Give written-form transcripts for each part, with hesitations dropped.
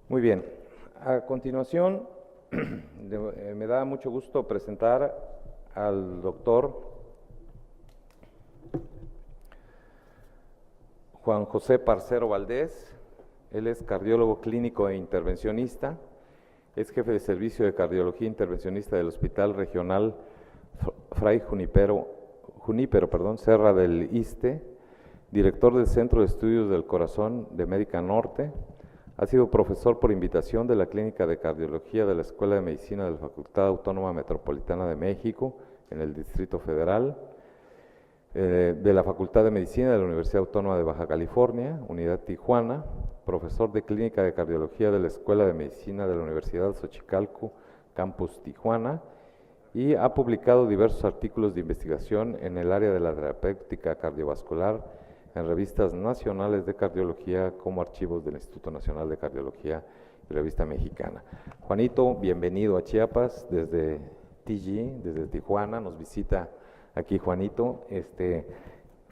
Muy bien. A continuación, me da mucho gusto presentar al doctor Juan José Parcero Valdés. Él es cardiólogo clínico e intervencionista, es jefe de servicio de cardiología intervencionista del Hospital Regional Fray Junípero, Serra del Iste, director del Centro de Estudios del Corazón de América Norte. Ha sido profesor por invitación de la Clínica de Cardiología de la Escuela de Medicina de la Facultad Autónoma Metropolitana de México, en el Distrito Federal, de la Facultad de Medicina de la Universidad Autónoma de Baja California, Unidad Tijuana, profesor de Clínica de Cardiología de la Escuela de Medicina de la Universidad Xochicalco, Campus Tijuana, y ha publicado diversos artículos de investigación en el área de la terapéutica cardiovascular en revistas nacionales de cardiología como archivos del Instituto Nacional de Cardiología y Revista Mexicana. Juanito, bienvenido a Chiapas desde TG, desde Tijuana, nos visita aquí Juanito. Te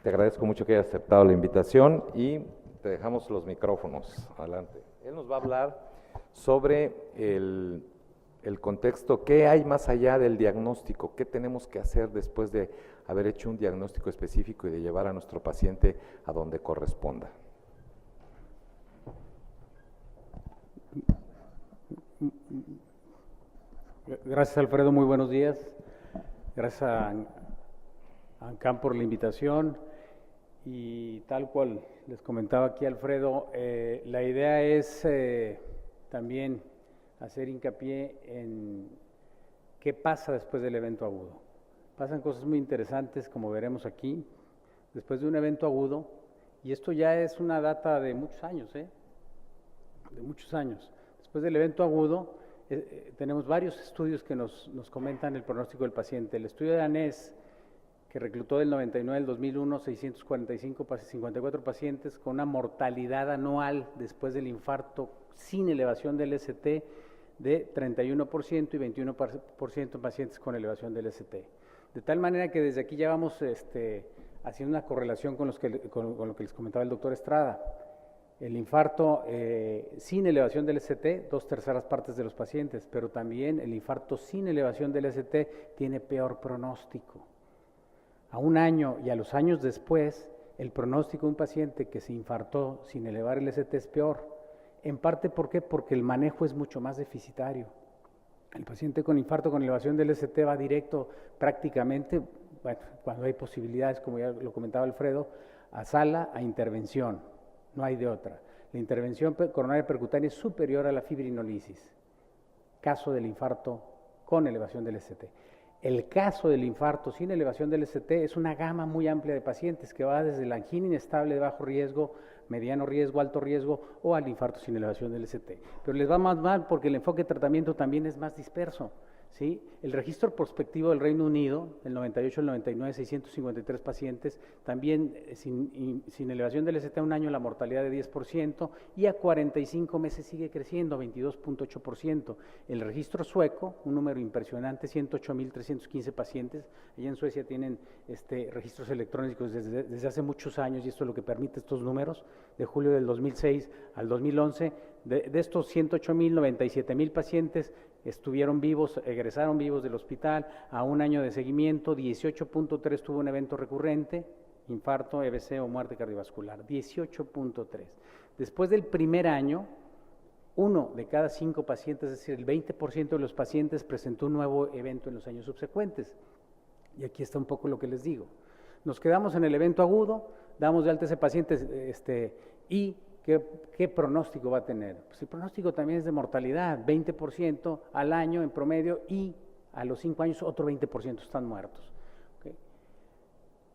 agradezco mucho que hayas aceptado la invitación y te dejamos los micrófonos. Adelante. Él nos va a hablar sobre el contexto, qué hay más allá del diagnóstico, qué tenemos que hacer después de haber hecho un diagnóstico específico y de llevar a nuestro paciente a donde corresponda. Gracias, Alfredo, muy buenos días. Gracias a ANCAM por la invitación y tal cual les comentaba aquí Alfredo, la idea es también hacer hincapié en qué pasa después del evento agudo. Pasan cosas muy interesantes, como veremos aquí, después de un evento agudo, y esto ya es una data de muchos años, de muchos años. Después del evento agudo, tenemos varios estudios que nos comentan el pronóstico del paciente. El estudio de ANES, que reclutó del 99 al 2001 54 pacientes con una mortalidad anual después del infarto sin elevación del ST de 31% y 21% en pacientes con elevación del ST. De tal manera que desde aquí ya vamos haciendo una correlación con lo que les comentaba el doctor Estrada. El infarto sin elevación del ST, 2/3 partes de los pacientes, pero también el infarto sin elevación del ST tiene peor pronóstico. A un año y a los años después, el pronóstico de un paciente que se infartó sin elevar el ST es peor. En parte, ¿por qué? Porque el manejo es mucho más deficitario. El paciente con infarto con elevación del ST va directo prácticamente, bueno, cuando hay posibilidades, como ya lo comentaba Alfredo, a sala, a intervención. No hay de otra. La intervención coronaria percutánea es superior a la fibrinolisis. Caso del infarto con elevación del ST. El caso del infarto sin elevación del ST es una gama muy amplia de pacientes que va desde la angina inestable de bajo riesgo, mediano riesgo, alto riesgo o al infarto sin elevación del ST. Pero les va más mal porque el enfoque de tratamiento también es más disperso. ¿Sí? El registro prospectivo del Reino Unido, del 98 al 99, 653 pacientes, también sin elevación del ST a un año la mortalidad de 10% y a 45 meses sigue creciendo, 22.8%. El registro sueco, un número impresionante, 108.315 pacientes. Allá en Suecia tienen registros electrónicos desde hace muchos años y esto es lo que permite estos números, de julio del 2006 al 2011. De estos 108.000, 97.000 pacientes estuvieron vivos, egresaron vivos del hospital a un año de seguimiento, 18.3 tuvo un evento recurrente, infarto, EBC o muerte cardiovascular, 18.3. Después del primer año, 1 de cada 5 pacientes, es decir, el 20% de los pacientes presentó un nuevo evento en los años subsecuentes. Y aquí está un poco lo que les digo. Nos quedamos en el evento agudo, damos de alta a ese paciente y ¿qué pronóstico va a tener? Pues el pronóstico también es de mortalidad, 20% al año en promedio y a los 5 años otro 20% están muertos. ¿Okay?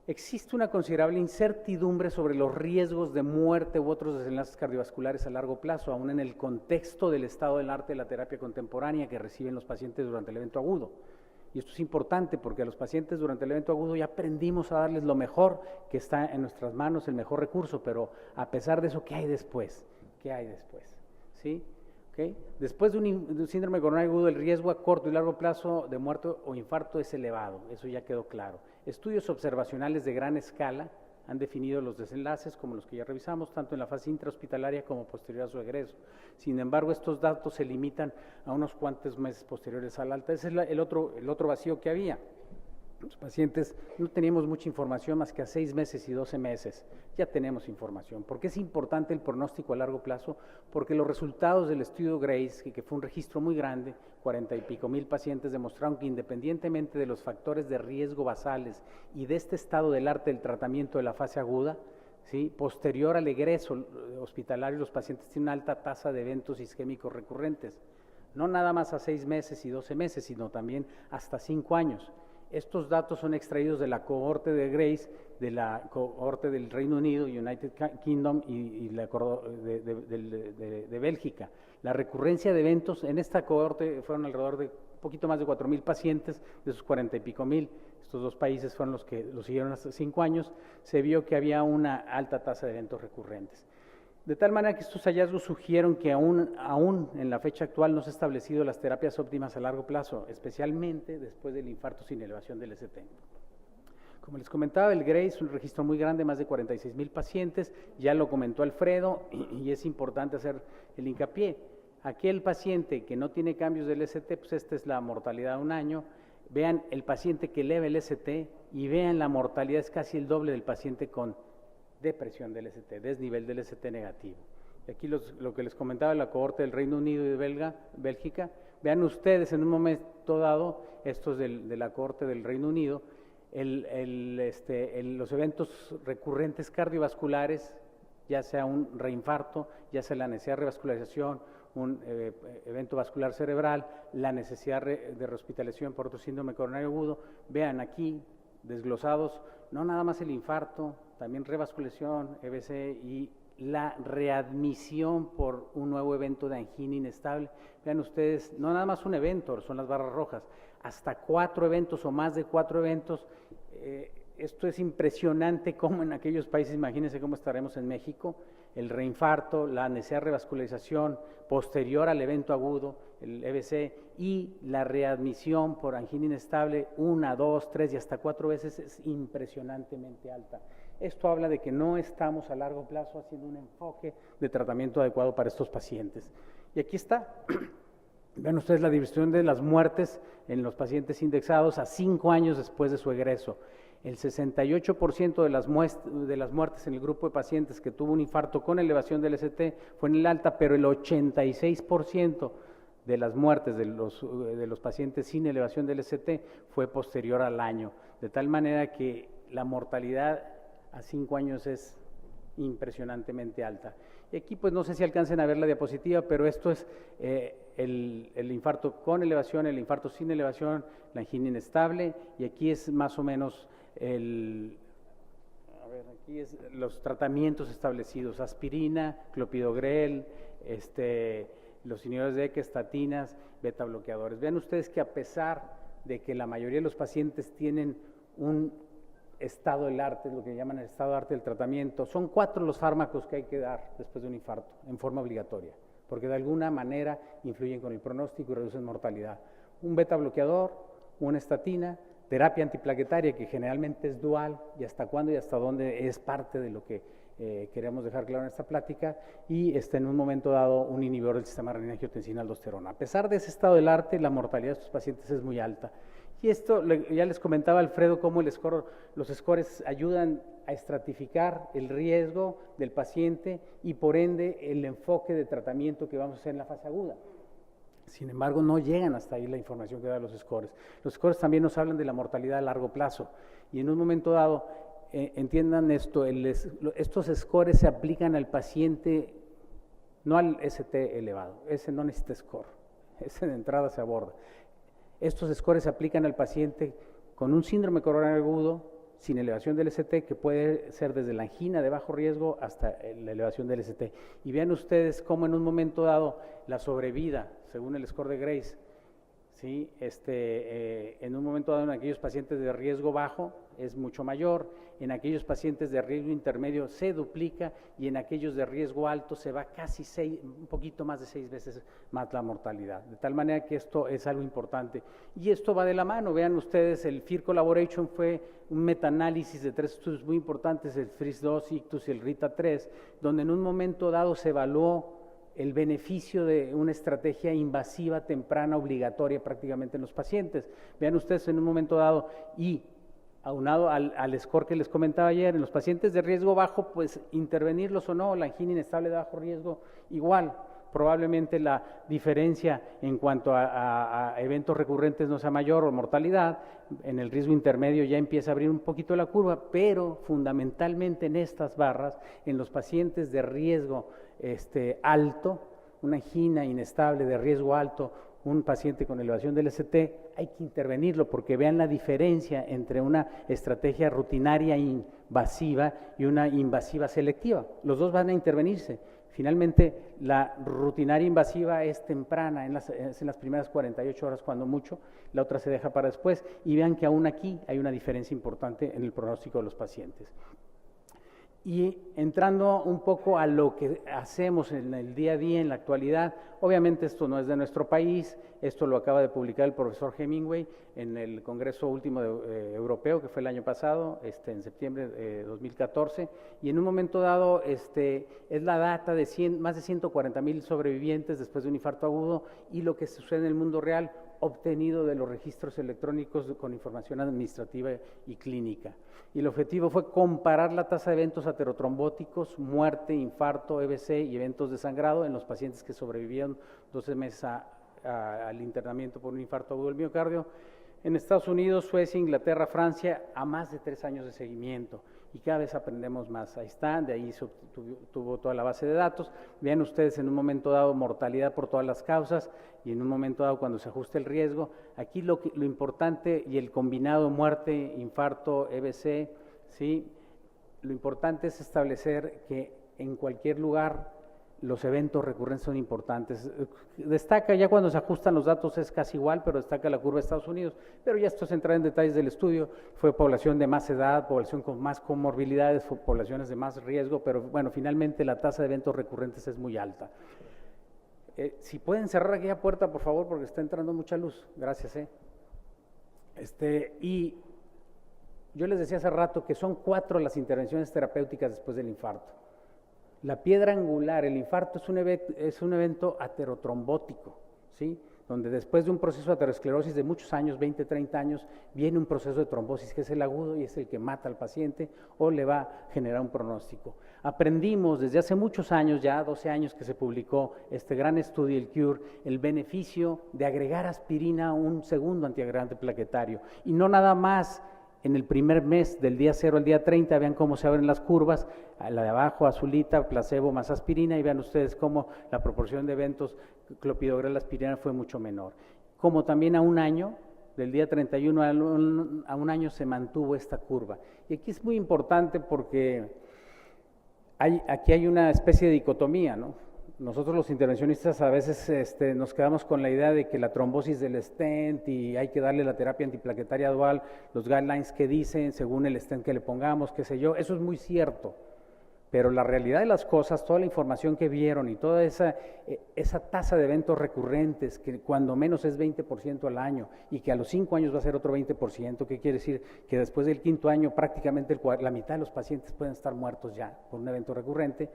Existe una considerable incertidumbre sobre los riesgos de muerte u otros desenlaces cardiovasculares a largo plazo, aún en el contexto del estado del arte de la terapia contemporánea que reciben los pacientes durante el evento agudo. Y esto es importante porque a los pacientes durante el evento agudo ya aprendimos a darles lo mejor que está en nuestras manos, el mejor recurso, pero a pesar de eso, ¿qué hay después? ¿Qué hay después? ¿Sí? ¿Okay? Después de un síndrome coronario agudo, el riesgo a corto y largo plazo de muerte o infarto es elevado, eso ya quedó claro. Estudios observacionales de gran escala han definido los desenlaces, como los que ya revisamos, tanto en la fase intrahospitalaria como posterior a su egreso. Sin embargo, estos datos se limitan a unos cuantos meses posteriores al alta. Ese es el otro vacío que había. Los pacientes no teníamos mucha información más que a 6 meses y 12 meses. Ya tenemos información. ¿Por qué es importante el pronóstico a largo plazo? Porque los resultados del estudio GRACE, que fue un registro muy grande, 40 y pico mil pacientes, demostraron que independientemente de los factores de riesgo basales y de este estado del arte del tratamiento de la fase aguda, ¿sí?, posterior al egreso hospitalario, los pacientes tienen una alta tasa de eventos isquémicos recurrentes. No nada más a 6 meses y 12 meses, sino también hasta 5 años. Estos datos son extraídos de la cohorte de GRACE, de la cohorte del Reino Unido, United Kingdom y la de Bélgica. La recurrencia de eventos en esta cohorte fueron alrededor de un poquito más de 4,000 pacientes, de esos 40 y pico mil. Estos dos países fueron los que lo siguieron hasta 5 años. Se vio que había una alta tasa de eventos recurrentes. De tal manera que estos hallazgos sugieren que aún en la fecha actual no se han establecido las terapias óptimas a largo plazo, especialmente después del infarto sin elevación del ST. Como les comentaba, el GRACE es un registro muy grande, más de 46,000 pacientes, ya lo comentó Alfredo, y es importante hacer el hincapié. Aquel paciente que no tiene cambios del ST, pues esta es la mortalidad de un año. Vean el paciente que eleva el ST y vean la mortalidad, es casi el doble del paciente con depresión del ST, desnivel del ST negativo. Y aquí lo que les comentaba, la cohorte del Reino Unido y de Bélgica, vean ustedes en un momento dado, estos de la cohorte del Reino Unido, los eventos recurrentes cardiovasculares, ya sea un reinfarto, ya sea la necesidad de revascularización, un evento vascular cerebral, la necesidad de rehospitalización por otro síndrome coronario agudo. Vean aquí desglosados, no nada más el infarto, también revascularización, EBC y la readmisión por un nuevo evento de angina inestable. Vean ustedes, no nada más un evento, son las barras rojas, hasta 4 eventos o más de 4 eventos. Esto es impresionante como en aquellos países, imagínense cómo estaremos en México, el reinfarto, la necesidad de revascularización posterior al evento agudo, el EBC, y la readmisión por angina inestable 1, 2, 3 y hasta 4 veces es impresionantemente alta. Esto habla de que no estamos a largo plazo haciendo un enfoque de tratamiento adecuado para estos pacientes. Y aquí está. Vean ustedes la distribución de las muertes en los pacientes indexados a 5 años después de su egreso. El 68% de las muertes en el grupo de pacientes que tuvo un infarto con elevación del ST fue en el alta, pero el 86% de las muertes de los pacientes sin elevación del ST fue posterior al año, de tal manera que la mortalidad a 5 años es impresionantemente alta. Y aquí pues no sé si alcancen a ver la diapositiva, pero esto es el infarto con elevación, el infarto sin elevación, la angina inestable, y aquí es más o menos aquí es los tratamientos establecidos: aspirina, clopidogrel, los inhibidores de ECA, estatinas, beta bloqueadores. Vean ustedes que a pesar de que la mayoría de los pacientes tienen un estado del arte, lo que llaman el estado de arte del tratamiento, son 4 los fármacos que hay que dar después de un infarto en forma obligatoria, porque de alguna manera influyen con el pronóstico y reducen mortalidad. Un beta bloqueador, una estatina, terapia antiplaquetaria, que generalmente es dual, y hasta cuándo y hasta dónde es parte de lo que queremos dejar claro en esta plática, y en un momento dado un inhibidor del sistema renina-angiotensina-aldosterona. A pesar de ese estado del arte, la mortalidad de estos pacientes es muy alta. Y esto, ya les comentaba Alfredo, cómo los scores ayudan a estratificar el riesgo del paciente y por ende el enfoque de tratamiento que vamos a hacer en la fase aguda. Sin embargo, no llegan hasta ahí la información que dan los scores. Los scores también nos hablan de la mortalidad a largo plazo. Y en un momento dado, entiendan esto, estos scores se aplican al paciente, no al ST elevado. Ese no necesita score, ese de entrada se aborda. Estos scores se aplican al paciente con un síndrome coronario agudo, sin elevación del ST, que puede ser desde la angina de bajo riesgo hasta la elevación del ST. Y vean ustedes cómo en un momento dado la sobrevida, según el score de GRACE, ¿sí? En un momento dado en aquellos pacientes de riesgo bajo es mucho mayor, en aquellos pacientes de riesgo intermedio se duplica y en aquellos de riesgo alto se va casi un poquito más de 6 veces más la mortalidad. De tal manera que esto es algo importante. Y esto va de la mano, vean ustedes, el FEAR Collaboration fue un metaanálisis de 3 estudios muy importantes, el FRIS-2, ICTUS y el RITA-3, donde en un momento dado se evaluó el beneficio de una estrategia invasiva temprana obligatoria prácticamente en los pacientes. Vean ustedes en un momento dado y aunado al score que les comentaba ayer, en los pacientes de riesgo bajo, pues intervenirlos o no, la angina inestable de bajo riesgo, igual, probablemente la diferencia en cuanto a eventos recurrentes no sea mayor o mortalidad, en el riesgo intermedio ya empieza a abrir un poquito la curva, pero fundamentalmente en estas barras, en los pacientes de riesgo alto, una angina inestable de riesgo alto, un paciente con elevación del ST, hay que intervenirlo porque vean la diferencia entre una estrategia rutinaria invasiva y una invasiva selectiva. Los dos van a intervenirse. Finalmente, la rutinaria invasiva es temprana, es en las primeras 48 horas cuando mucho, la otra se deja para después, y vean que aún aquí hay una diferencia importante en el pronóstico de los pacientes. Y entrando un poco a lo que hacemos en el día a día, en la actualidad, obviamente esto no es de nuestro país, esto lo acaba de publicar el profesor Hemingway en el Congreso Último Europeo, que fue el año pasado, en septiembre de 2014, y en un momento dado es la data de más de 140,000 sobrevivientes después de un infarto agudo y lo que sucede en el mundo real obtenido de los registros electrónicos con información administrativa y clínica. Y el objetivo fue comparar la tasa de eventos aterotrombóticos, muerte, infarto, EBC y eventos de sangrado en los pacientes que sobrevivieron 12 meses al internamiento por un infarto agudo del miocardio en Estados Unidos, Suecia, Inglaterra, Francia, a más de 3 años de seguimiento. Y cada vez aprendemos más. Ahí está, de ahí se tuvo toda la base de datos. Vean ustedes en un momento dado mortalidad por todas las causas y en un momento dado cuando se ajusta el riesgo. Aquí lo importante y el combinado muerte, infarto, EBC, ¿sí? Lo importante es establecer que en cualquier lugar los eventos recurrentes son importantes. Destaca, ya cuando se ajustan los datos es casi igual, pero destaca la curva de Estados Unidos, pero ya esto es entrar en detalles del estudio, fue población de más edad, población con más comorbilidades, poblaciones de más riesgo, pero bueno, finalmente la tasa de eventos recurrentes es muy alta. Si pueden cerrar aquella puerta, por favor, porque está entrando mucha luz, gracias. Y yo les decía hace rato que son 4 las intervenciones terapéuticas después del infarto. La piedra angular, el infarto es un evento aterotrombótico, ¿sí? Donde después de un proceso de aterosclerosis de muchos años, 20, 30 años, viene un proceso de trombosis que es el agudo y es el que mata al paciente o le va a generar un pronóstico. Aprendimos desde hace muchos años, ya 12 años que se publicó este gran estudio, el CURE, el beneficio de agregar aspirina a un segundo antiagregante plaquetario y no nada más. En el primer mes, del día 0 al día 30, vean cómo se abren las curvas, la de abajo azulita, placebo más aspirina, y vean ustedes cómo la proporción de eventos clopidogrel aspirina fue mucho menor. Como también a un año, del día 31 a un año se mantuvo esta curva. Y aquí es muy importante porque aquí hay una especie de dicotomía, ¿no? Nosotros los intervencionistas a veces nos quedamos con la idea de que la trombosis del stent y hay que darle la terapia antiplaquetaria dual, los guidelines que dicen, según el stent que le pongamos, qué sé yo, eso es muy cierto, pero la realidad de las cosas, toda la información que vieron y toda esa tasa de eventos recurrentes, que cuando menos es 20% al año y que a los 5 años va a ser otro 20%, ¿qué quiere decir? Que después del 5º año prácticamente la mitad de los pacientes pueden estar muertos ya por un evento recurrente,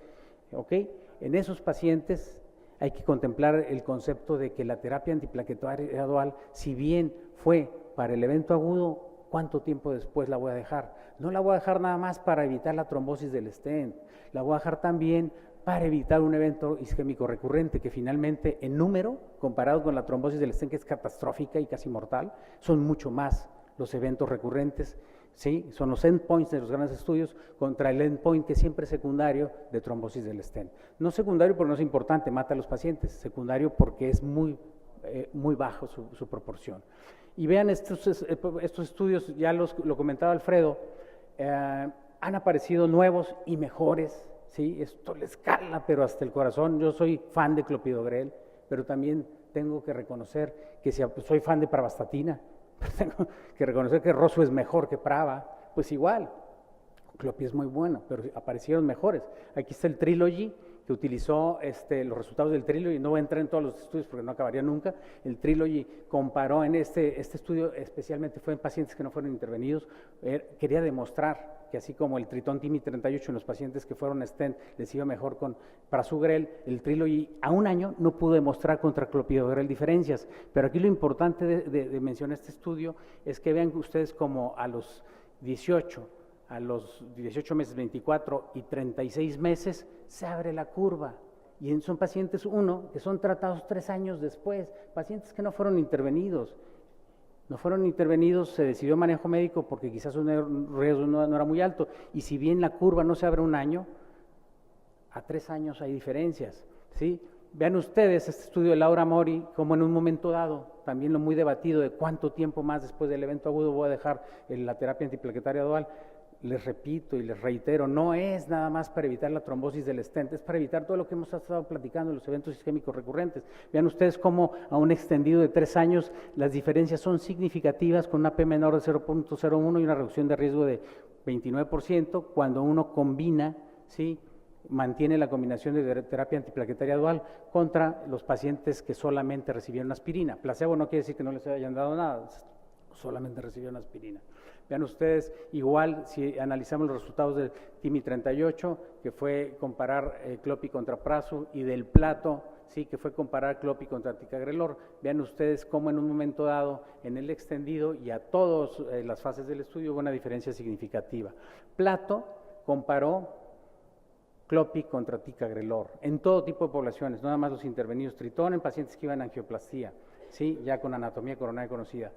¿ok? En esos pacientes hay que contemplar el concepto de que la terapia antiplaquetaria dual, si bien fue para el evento agudo, ¿cuánto tiempo después la voy a dejar? No la voy a dejar nada más para evitar la trombosis del stent, la voy a dejar también para evitar un evento isquémico recurrente que finalmente en número, comparado con la trombosis del stent que es catastrófica y casi mortal, son mucho más los eventos recurrentes. ¿Sí? Son los endpoints de los grandes estudios contra el endpoint que siempre es secundario de trombosis del stent. No secundario porque no es importante, mata a los pacientes, secundario porque es muy bajo su proporción. Y vean estos estudios, ya lo comentaba Alfredo, han aparecido nuevos y mejores, ¿sí? Esto les cala, pero hasta el corazón. Yo soy fan de clopidogrel, pero también tengo que reconocer que si soy fan de pravastatina, tengo que reconocer que Rosu es mejor que Prava, pues igual, Clopi es muy bueno, pero aparecieron mejores. Aquí está el Trilogy, que utilizó los resultados del Trilogy, no voy a entrar en todos los estudios porque no acabaría nunca. El Trilogy comparó en este estudio, especialmente fue en pacientes que no fueron intervenidos, quería demostrar que así como el Tritón Timi 38 en los pacientes que fueron stent les iba mejor con Prasugrel, el Trilogy a un año no pudo demostrar contra Clopidogrel diferencias, pero aquí lo importante de mencionar este estudio es que vean ustedes como a los 18 meses, 24 y 36 meses, se abre la curva. Y son pacientes, que son tratados 3 años después, pacientes que no fueron intervenidos. No fueron intervenidos, se decidió manejo médico porque quizás su riesgo no era muy alto. Y si bien la curva no se abre un año, a 3 años hay diferencias, ¿sí? Vean ustedes este estudio de Laura Mori, como en un momento dado, también lo muy debatido de cuánto tiempo más después del evento agudo voy a dejar la terapia antiplaquetaria dual. Les repito y les reitero, no es nada más para evitar la trombosis del stent, es para evitar todo lo que hemos estado platicando, los eventos isquémicos recurrentes. Vean ustedes cómo a un extendido de 3 años las diferencias son significativas con una P menor de 0.01 y una reducción de riesgo de 29% cuando uno combina, ¿sí?, mantiene la combinación de terapia antiplaquetaria dual contra los pacientes que solamente recibieron aspirina. Placebo no quiere decir que no les hayan dado nada, solamente recibieron aspirina. Vean ustedes, igual si analizamos los resultados del TIMI 38, que fue comparar Clopi contra Prasu, y del Plato, sí, que fue comparar Clopi contra Ticagrelor. Vean ustedes cómo en un momento dado, en el extendido y a todas las fases del estudio hubo una diferencia significativa. Plato comparó Clopi contra Ticagrelor en todo tipo de poblaciones, no nada más los intervenidos, Tritón en pacientes que iban a angioplastía, ¿sí?, ya con anatomía coronaria conocida.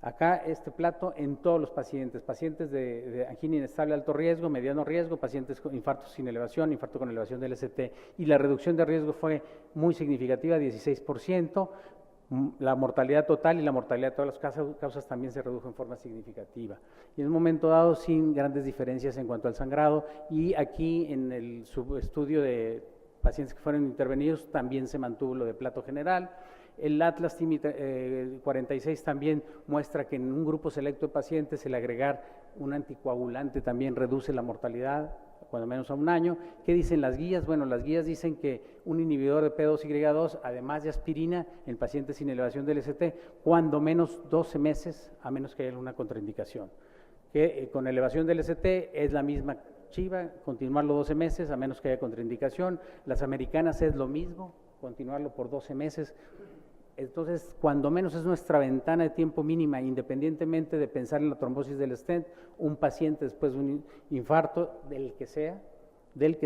Acá este Plato en todos los pacientes de angina inestable alto riesgo, mediano riesgo, pacientes con infartos sin elevación, infarto con elevación del ST, y la reducción de riesgo fue muy significativa, 16%, la mortalidad total y la mortalidad de todas las causas también se redujo en forma significativa. Y en un momento dado sin grandes diferencias en cuanto al sangrado, y aquí en el subestudio de pacientes que fueron intervenidos también se mantuvo lo de Plato general. El Atlas TIMI 46 también muestra que en un grupo selecto de pacientes el agregar un anticoagulante también reduce la mortalidad, cuando menos a un año. ¿Qué dicen las guías? Bueno, las guías dicen que un inhibidor de P2Y2, además de aspirina, en pacientes sin elevación del ST, cuando menos 12 meses, a menos que haya alguna contraindicación. Que con elevación del ST es la misma chiva, continuarlo 12 meses, a menos que haya contraindicación. Las americanas es lo mismo, continuarlo por 12 meses. Entonces, cuando menos es nuestra ventana de tiempo mínima, independientemente de pensar en la trombosis del stent, un paciente después de un infarto, del que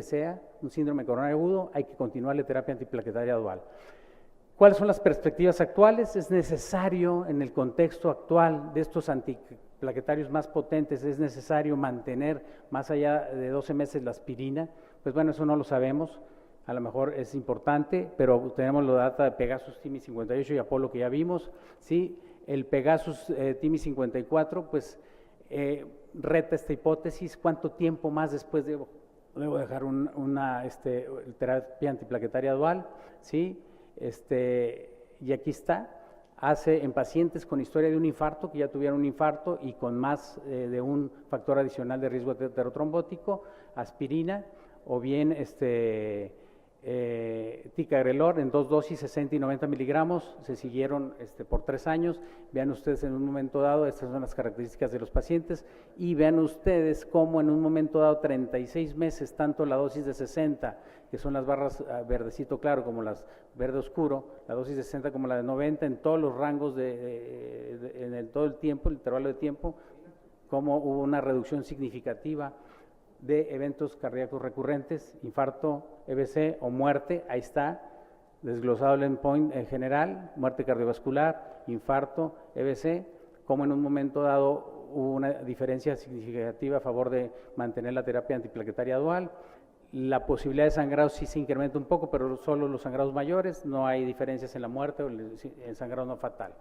sea, un síndrome coronario agudo, hay que continuarle terapia antiplaquetaria dual. ¿Cuáles son las perspectivas actuales? Es necesario, en el contexto actual de estos antiplaquetarios más potentes, es necesario mantener más allá de 12 meses la aspirina. Pues bueno, eso no lo sabemos. A lo mejor es importante, pero tenemos la data de Pegasus TIMI 58 y Apolo que ya vimos, ¿sí? El Pegasus TIMI 54, pues reta esta hipótesis, ¿cuánto tiempo más después debo dejar una terapia antiplaquetaria dual? ¿Sí? Y aquí está, hace en pacientes con historia de un infarto, que ya tuvieron un infarto y con más de un factor adicional de riesgo heterotrombótico, aspirina, o bien Ticagrelor en 2 dosis, 60 y 90 miligramos, se siguieron por 3 años. Vean ustedes en un momento dado, estas son las características de los pacientes, y vean ustedes cómo en un momento dado, 36 meses, tanto la dosis de 60, que son las barras verdecito claro como las verde oscuro, la dosis de 60 como la de 90, en todos los rangos en todo el tiempo, el intervalo de tiempo, cómo hubo una reducción significativa de eventos cardíacos recurrentes, infarto, EBC o muerte. Ahí está, desglosado el endpoint en general, muerte cardiovascular, infarto, EBC, como en un momento dado hubo una diferencia significativa a favor de mantener la terapia antiplaquetaria dual. La posibilidad de sangrado sí se incrementa un poco, pero solo los sangrados mayores, no hay diferencias en la muerte o el sangrado no fatal.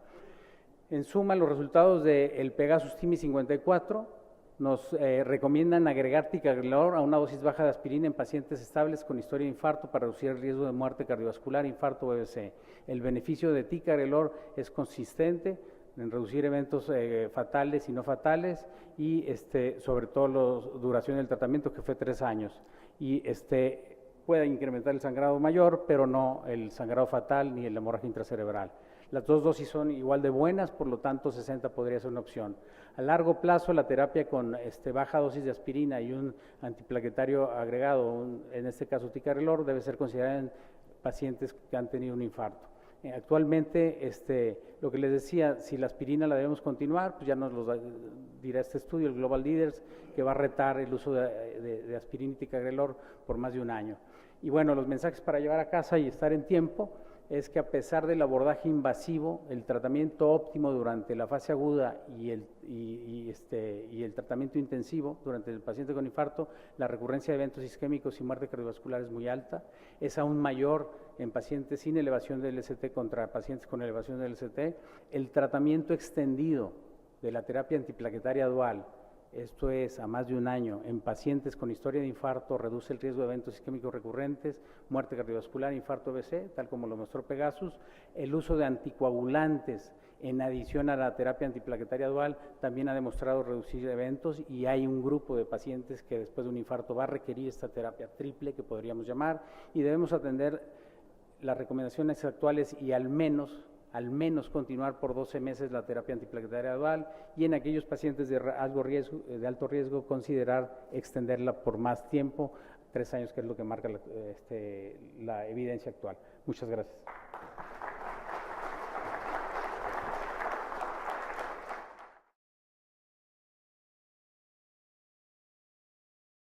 En suma, los resultados del Pegasus TIMI 54 Nos recomiendan agregar ticagrelor a una dosis baja de aspirina en pacientes estables con historia de infarto para reducir el riesgo de muerte cardiovascular, infarto o VC. El beneficio de ticagrelor es consistente en reducir eventos fatales y no fatales y sobre todo la duración del tratamiento, que fue 3 años. Y puede incrementar el sangrado mayor, pero no el sangrado fatal ni la hemorragia intracerebral. Las dos dosis son igual de buenas, por lo tanto 60 podría ser una opción. A largo plazo, la terapia con baja dosis de aspirina y un antiplaquetario agregado, en este caso ticagrelor, debe ser considerada en pacientes que han tenido un infarto. Actualmente, lo que les decía, si la aspirina la debemos continuar, pues ya nos lo dirá este estudio, el Global Leaders, que va a retar el uso de aspirina y ticagrelor por más de 1 año. Y bueno, los mensajes para llevar a casa y estar en tiempo es que a pesar del abordaje invasivo, el tratamiento óptimo durante la fase aguda y el tratamiento intensivo durante el paciente con infarto, la recurrencia de eventos isquémicos y muerte cardiovascular es muy alta, es aún mayor en pacientes sin elevación del LCT contra pacientes con elevación del LCT. El tratamiento extendido de la terapia antiplaquetaria dual, esto es, a más de 1 año, en pacientes con historia de infarto, reduce el riesgo de eventos isquémicos recurrentes, muerte cardiovascular, infarto VC, tal como lo mostró Pegasus. El uso de anticoagulantes en adición a la terapia antiplaquetaria dual también ha demostrado reducir eventos y hay un grupo de pacientes que después de un infarto va a requerir esta terapia triple, que podríamos llamar, y debemos atender las recomendaciones actuales y al menos continuar por 12 meses la terapia antiplaquetaria dual y en aquellos pacientes de alto riesgo considerar extenderla por más tiempo, 3 años, que es lo que marca la evidencia actual. Muchas gracias.